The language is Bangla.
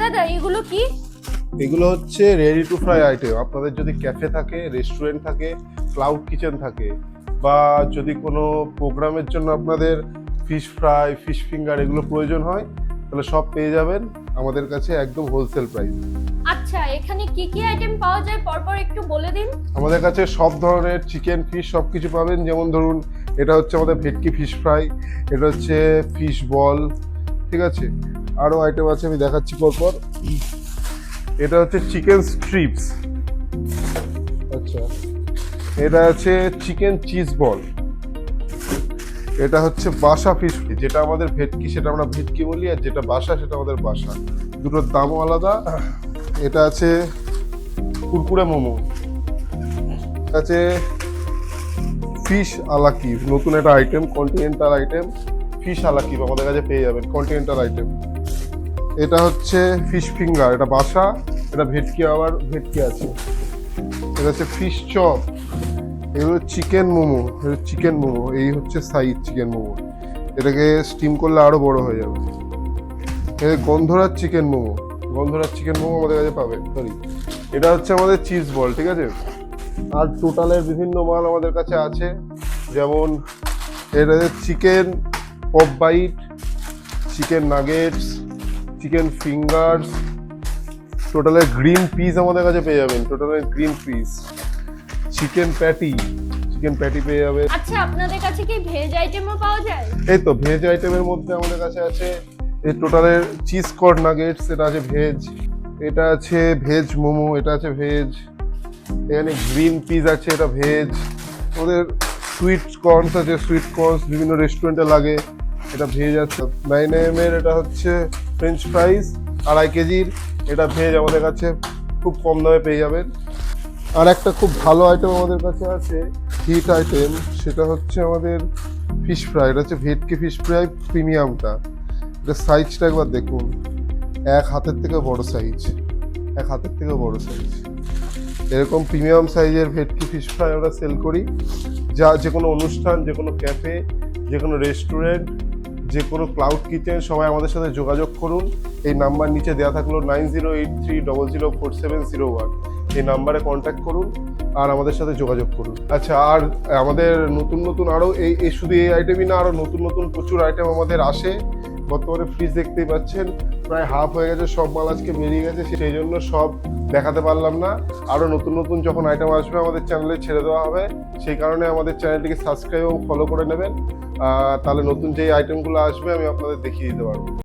দাদা এগুলো কি? এগুলো হচ্ছে রেডি টু ফ্রাই আইটেম। আপনাদের যদি ক্যাফে থাকে, রেস্টুরেন্ট থাকে, ক্লাউড কিচেন থাকে, বা যদি কোনো প্রোগ্রামের জন্য আপনাদের ফিশ ফ্রাই, ফিশ ফিঙ্গার এগুলো প্রয়োজন হয়, তাহলে সব পেয়ে যাবেন আমাদের কাছে একদম হোলসেল প্রাইস। আচ্ছা, এখানে কি কি আইটেম পাওয়া যায় পরপর একটু বলে দিন। আমাদের কাছে সব ধরনের চিকেন, ফিশ সব কিছু পাবেন। যেমন ধরুন, এটা হচ্ছে আমাদের ভেটকি ফিশ ফ্রাই, এটা হচ্ছে ফিশ বল, ঠিক আছে। আরও আইটেম আছে, আমি দেখাচ্ছি পরপর। এটা হচ্ছে চিকেন স্ট্রিপস, আচ্ছা। এটা আছে চিকেন চিজ বল। এটা হচ্ছে বাসা ফিশ, যেটা আমাদের ভেটকি সেটা আমরা ভেটকি বলি, আর যেটা বাসা সেটা আমাদের বাসা। দুটোর দামও আলাদা। এটা আছে কুরকুরে মোমো, আছে ফিশ আলাকিভ, নতুন একটা আইটেম, কন্টিনেন্টাল আইটেম। ফিশ আলাকিভ আমাদের কাছে পেয়ে যাবেন, কন্টিনেন্টাল আইটেম। এটা হচ্ছে ফিশ ফিঙ্গার, এটা বাসা, এটা ভেটকি, আবার ভেটকি আছে। এটা হচ্ছে ফিশ চপ, এগুলো চিকেন মোমো, চিকেন মোমো এই হচ্ছে সাইজ চিকেন মোমো। এটাকে স্টিম করলে আরো বড় হয়ে যাবে। এটা গন্ধরাজ চিকেন মোমো, গন্ধরাজ চিকেন মোমো আমাদের কাছে পাবেন। সরি, এটা হচ্ছে আমাদের চিজ বল, ঠিক আছে। আর টোটালের বিভিন্ন মাল আমাদের কাছে আছে, যেমন এটা chicken pop bite, chicken nuggets, chicken fingers, টোটালের গ্রিন পিস আমাদের কাছে পেয়ে যাবেন, টোটালের green peas, chicken patty, chicken patty পেয়ে যাবে। আচ্ছা, আপনাদের কাছে কি ভেজ আইটেমও পাওয়া যায়? এই তো ভেজ আইটেমের মধ্যে আমাদের কাছে আছে এই টোটালের চিজ কর্ন নাগেটস, এটা আছে ভেজ। এটা আছে ভেজ মোমো, এটা আছে ভেজ। এখানে গ্রিন পিস আছে, এটা ভেজ। আমাদের সুইট কর্নস আছে, সুইট কর্নস বিভিন্ন রেস্টুরেন্টে লাগে, এটা ভেজ আছে। 9am এর এটা হচ্ছে ফ্রেঞ্চ ফ্রাইস 2.5 কেজির, এটা ভেজ আমাদের কাছে খুব কম দামে পেয়ে যাবেন। আর একটা খুব ভালো আইটেম আমাদের কাছে আছে, হিট আইটেম, সেটা হচ্ছে আমাদের ফিশ ফ্রাই। এটা হচ্ছে ভেটকি ফিশ ফ্রাই প্রিমিয়ামটা। এটা সাইজটা একবার দেখুন, এক হাতের থেকে বড় সাইজ, এক হাতের থেকে বড় সাইজ। এরকম প্রিমিয়াম সাইজের ভেটকি ফিশ ফ্রাই আমরা সেল করি, যা যে কোনো অনুষ্ঠান, যে কোনো ক্যাফে, যে কোনো রেস্টুরেন্ট, যে কোনো ক্লাউড কিচেন, সবাই আমাদের সাথে যোগাযোগ করুন। এই নাম্বার নিচে দেওয়া থাকলো 9083004701, এই নাম্বারে কন্ট্যাক্ট করুন আর আমাদের সাথে যোগাযোগ করুন। আচ্ছা, আর আমাদের নতুন নতুন আরও এই শুধু এই আইটেমই না, আরও নতুন নতুন প্রচুর আইটেম আমাদের আসে। বর্তমানে ফ্রিজ দেখতেই পাচ্ছেন প্রায় হাফ হয়ে গেছে, সব মাল আজকে বেরিয়ে গেছে, সেই জন্য সব দেখাতে পারলাম না। আরও নতুন নতুন যখন আইটেম আসবে আমাদের চ্যানেলে ছেড়ে দেওয়া হবে, সেই কারণে আমাদের চ্যানেলটিকে সাবস্ক্রাইব এবং ফলো করে নেবেন। তাহলে নতুন যেই আইটেমগুলো আসবে আমি আপনাদের দেখিয়ে দিতে পারবো।